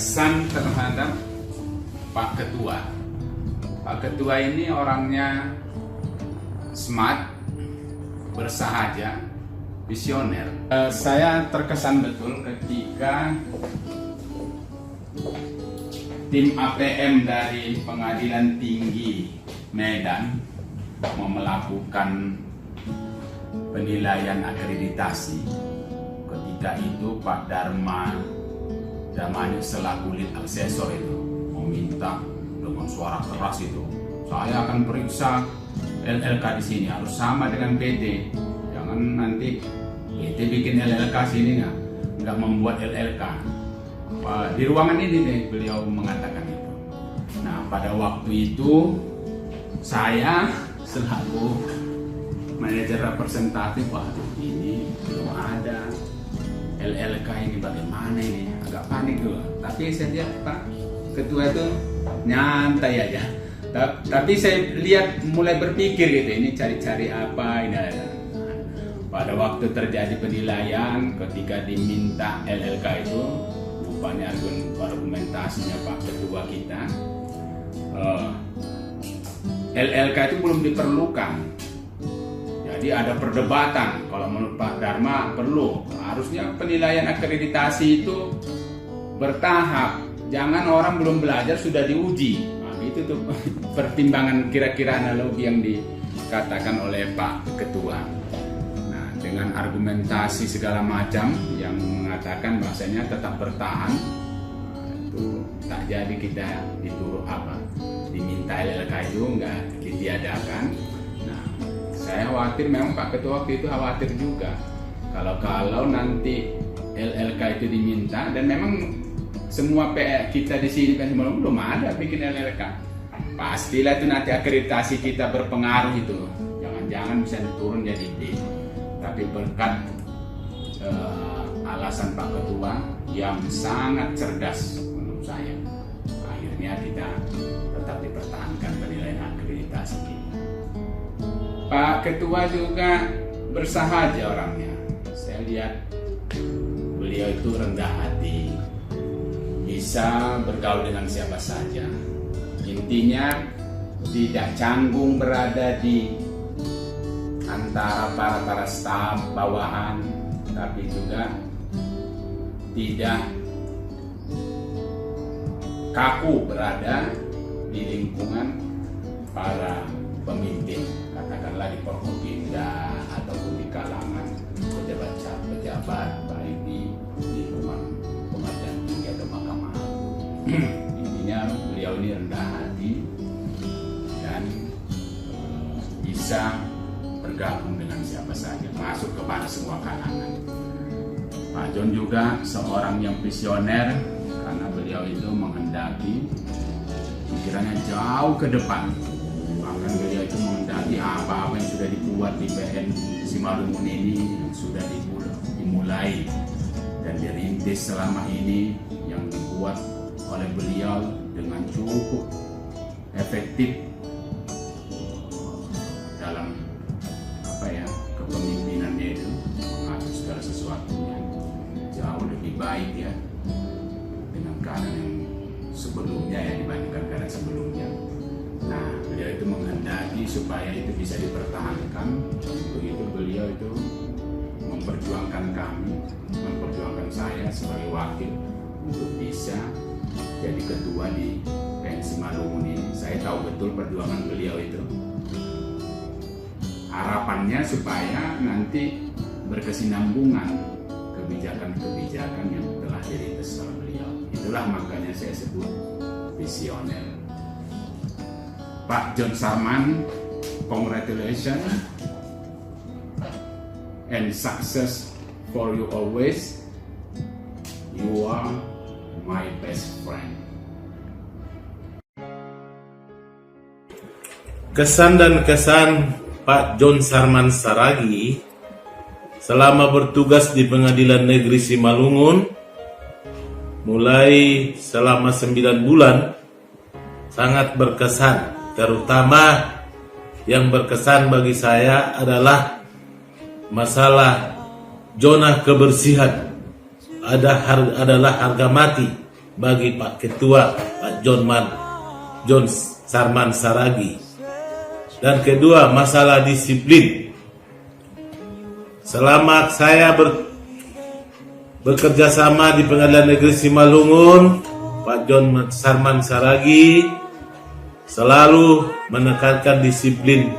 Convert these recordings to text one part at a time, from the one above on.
kesan terhadap Pak Ketua. Pak Ketua ini orangnya smart, bersahaja, visioner. Saya terkesan betul ketika tim APM dari Pengadilan Tinggi Medan mau melakukan penilaian akreditasi. Ketika itu Pak Dharma Damanik selaku lead asesor itu meminta dengan suara keras itu, saya akan periksa LLK di sini harus sama dengan PT. Jangan nanti PT bikin LLK sini nggak membuat LLK. Di ruangan ini nih beliau mengatakan itu. Nah pada waktu itu saya selaku manajer representatif, waduh ini belum ada LLK ini, bagaimana ini, agak panik dulu. Tapi saya lihat Pak Ketua itu nyantai aja. Tapi saya lihat mulai berpikir gitu, ini cari-cari apa ini. Pada waktu terjadi penilaian, ketika diminta LLK itu, rupanya argumentasinya Pak Ketua kita, LLK itu belum diperlukan. Jadi ada perdebatan. Kalau menurut Pak Dharma perlu. Harusnya penilaian akreditasi itu bertahap. Jangan orang belum belajar sudah diuji. Nah, itu tuh pertimbangan kira-kira analogi yang dikatakan oleh Pak Ketua. Nah, dengan argumentasi segala macam yang mengatakan bahasanya tetap bertahan, itu tak jadi kita dituruh apa, diminta LLK itu nggak ditiadakan. Nah, saya khawatir, memang Pak Ketua waktu itu khawatir juga kalau nanti LLK itu diminta, dan memang semua PR kita di sini kan belum ada bikin LLK. Pastilah itu nanti akreditasi kita berpengaruh itu. Jangan-jangan bisa turun jadi D. Tapi berkat alasan Pak Ketua yang sangat cerdas menurut saya, akhirnya kita tetap dipertahankan penilaian akreditasi kita. Pak Ketua juga bersahaja orangnya. Saya lihat beliau itu rendah hati, bisa bergaul dengan siapa saja. Intinya tidak canggung berada di antara para staf bawahan, tapi juga tidak kaku berada di lingkungan para pemimpin, katakanlah di Forkopimda ataupun di kalangan pejabat baik di rumah pengadilan tinggi atau mahkamah agung. Intinya beliau ini rendah hati dan bisa bergabung dengan siapa saja, masuk kepada semua kalangan. Pak John juga seorang yang visioner karena beliau itu menghendaki pikirannya jauh ke depan. Bahkan beliau itu menghendaki apa-apa yang sudah dibuat di PN Simalungun ini sudah dimulai dan dirintis selama ini, yang dibuat oleh beliau dengan cukup efektif dalam kepemimpinannya itu, mengatur segala sesuatunya jauh lebih baik ya dengan keadaan yang sebelumnya ya, dibandingkan keadaan sebelumnya. Nah, beliau itu menghendaki supaya itu bisa dipertahankan. Begitu beliau itu memperjuangkan kami, memperjuangkan saya sebagai wakil untuk bisa jadi ketua di PN Simalungun ini. Saya tahu betul perjuangan beliau itu. Harapannya supaya nanti berkesinambungan kebijakan-kebijakan yang telah dirintis oleh beliau. Itulah makanya saya sebut visioner. Pak John Sarman, congratulations and success for you always. You are my best friend. Kesan dan kesan Pak John Sarman Saragi selama bertugas di Pengadilan Negeri Simalungun mulai selama 9 bulan sangat berkesan. Terutama yang berkesan bagi saya adalah masalah zona kebersihan adalah harga mati bagi Pak Ketua Pak John Sarman Saragi. Dan kedua, masalah disiplin. Selama saya bekerja sama di Pengadilan Negeri Simalungun, Pak John Sarman Saragi selalu menekankan disiplin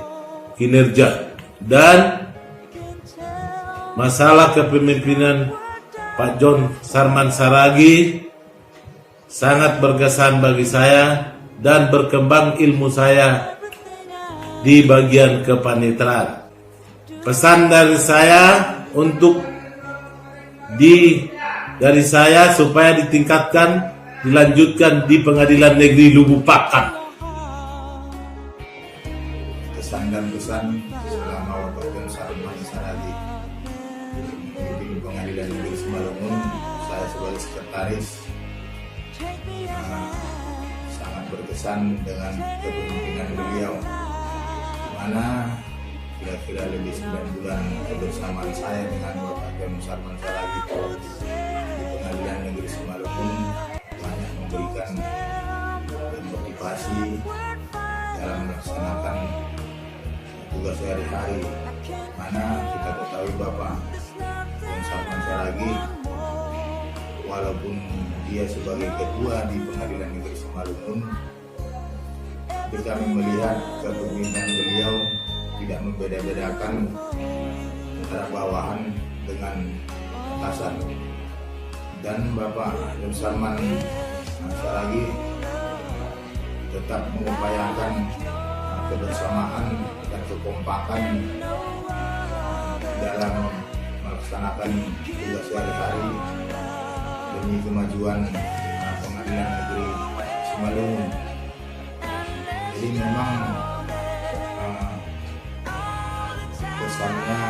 kinerja. Dan masalah kepemimpinan Pak John Sarman Saragi sangat berkesan bagi saya dan berkembang ilmu saya di bagian kepaniteraan. Pesan dari saya dari saya supaya ditingkatkan, dilanjutkan di Pengadilan Negeri Lubuk Pakam. Kesan dan pesan selama Bapak John Sarman Saragi memimpin Pengadilan Negeri Simalungun, saya sebagai sekretaris sangat berkesan dengan kepemimpinan beliau, di mana kira-kira lebih 9 bulan kebersamaan saya dengan Bapak John Sarman Saragi di Pengadilan Negeri Simalungun banyak memberikan motivasi dalam melaksanakan tugas sehari-hari. Mana kita ketahui Bapak John Sarman Saragi, walaupun dia sebagai ketua di Pengadilan Negeri Simalungun, tapi kami melihat kepemimpinan beliau tidak membeda-bedakan antara bawahan dengan atasan. Dan Bapak John Sarman Saragi tetap mengupayakan kebersamaan dan kekompakan dalam melaksanakan tugas sehari-hari demi kemajuan Pengadilan Negeri Simalungun. Jadi memang kesannya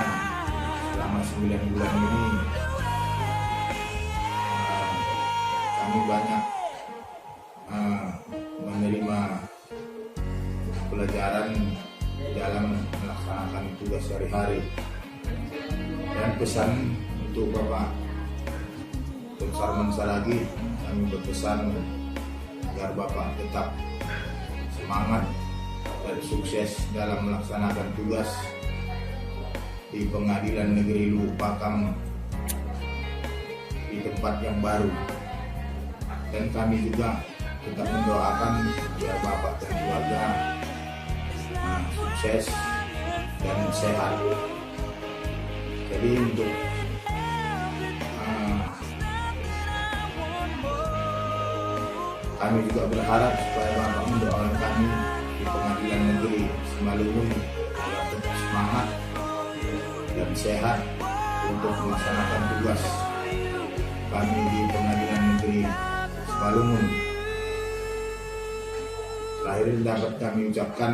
selama 9 bulan ini kami banyak menerima pelajaran dalam melaksanakan tugas sehari-hari. Dan pesan untuk Bapak John Sarman Saragi, kami berpesan agar Bapak tetap semangat dan sukses dalam melaksanakan tugas di Pengadilan Negeri Lubuk Pakam di tempat yang baru. Dan kami juga tetap mendoakan agar Bapak dan keluarga sukses dan sehat. Jadi untuk kami juga berharap supaya Bapak mendoakan kami di Pengadilan Negeri Simalungun agar tetap semangat dan sehat untuk melaksanakan tugas kami di Pengadilan Negeri Simalungun. Terakhir dapat kami ucapkan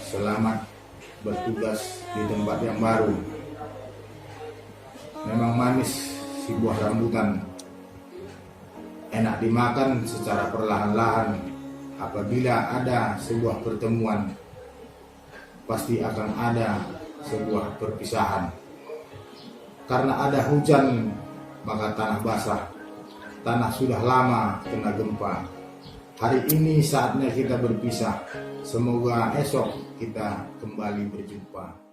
selamat bertugas di tempat yang baru. Memang manis si buah rambutan, enak dimakan secara perlahan-lahan. Apabila ada sebuah pertemuan, pasti akan ada sebuah perpisahan. Karena ada hujan, maka tanah basah. Tanah sudah lama kena gempa. Hari ini saatnya kita berpisah. Semoga esok kita kembali berjumpa.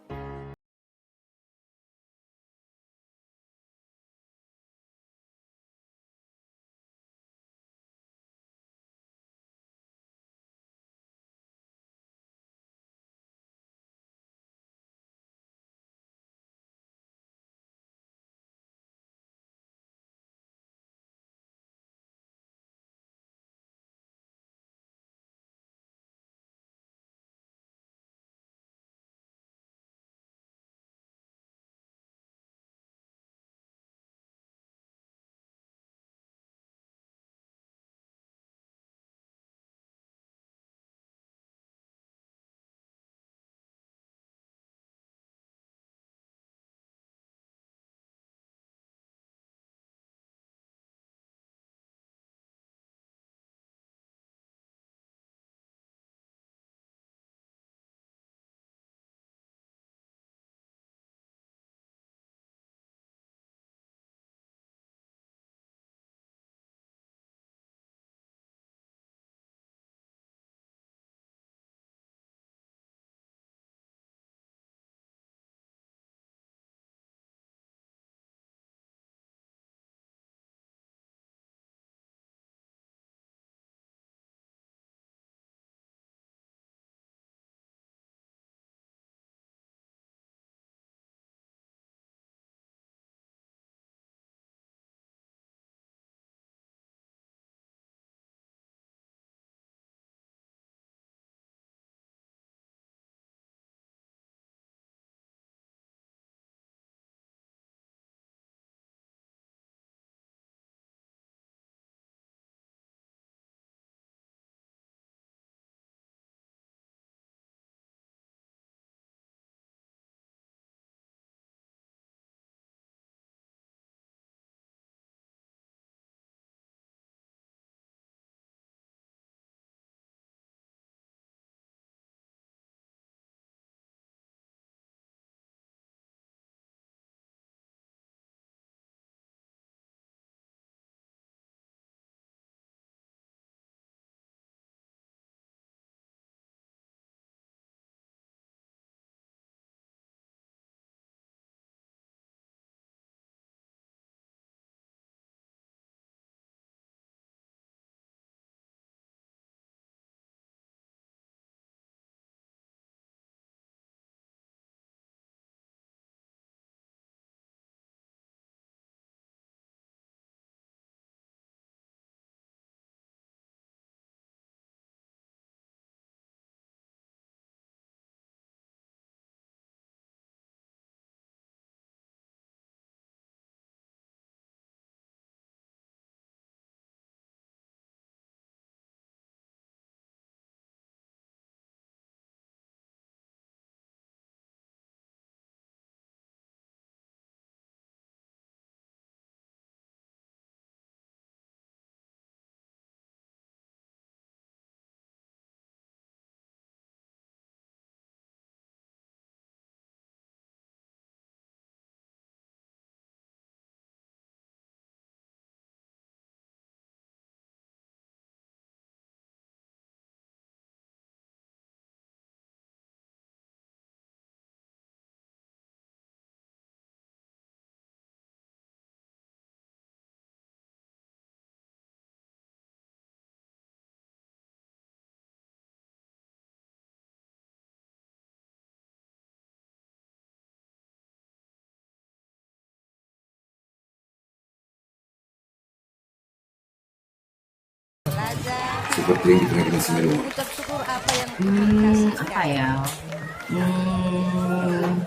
seperti yang di Pengadilan Semeru? Ucap syukur apa yang Tuhan kasih? Apa ya?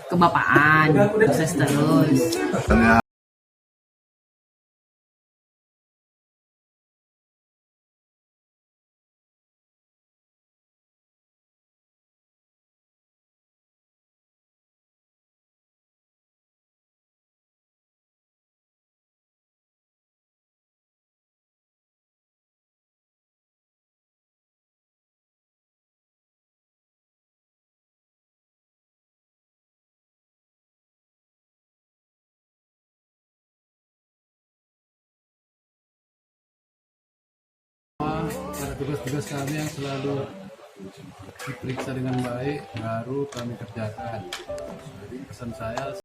Kebapaan, sukses terus. Katanya pada tugas-tugas kami yang selalu diperiksa dengan baik baru kami kerjakan. Jadi pesan saya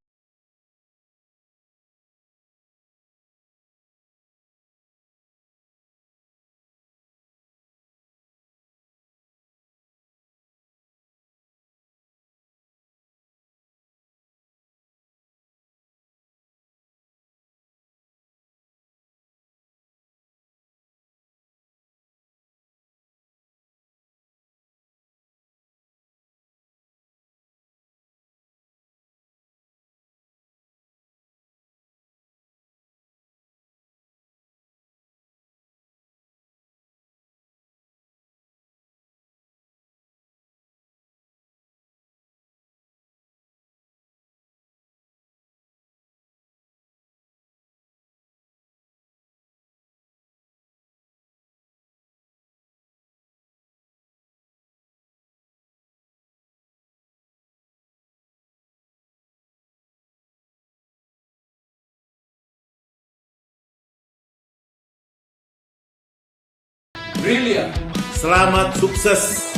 Brilliant. Selamat sukses.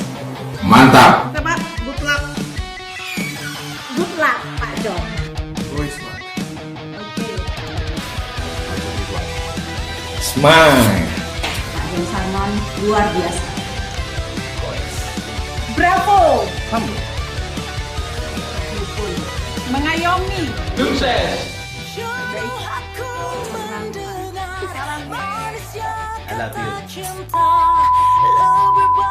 Mantap. Oke Pak, good luck. Good luck Pak John. Oke. Smile. Pak John Sarman luar biasa. Bravo. Mengayomi. Sukses. I love you.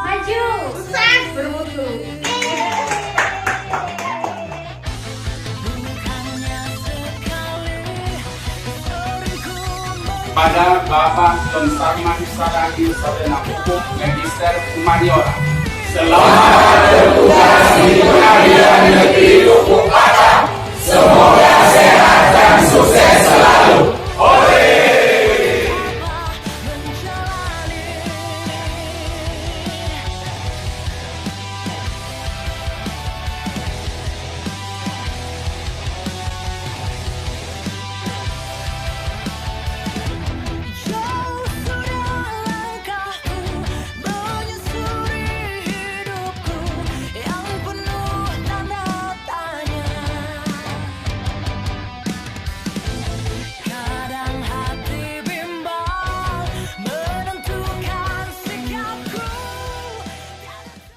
Maju. Sukses. Bermutu. Pada Bapak John Sarman Saragi, Sarjana Hukum Magister Humaniora. Selamat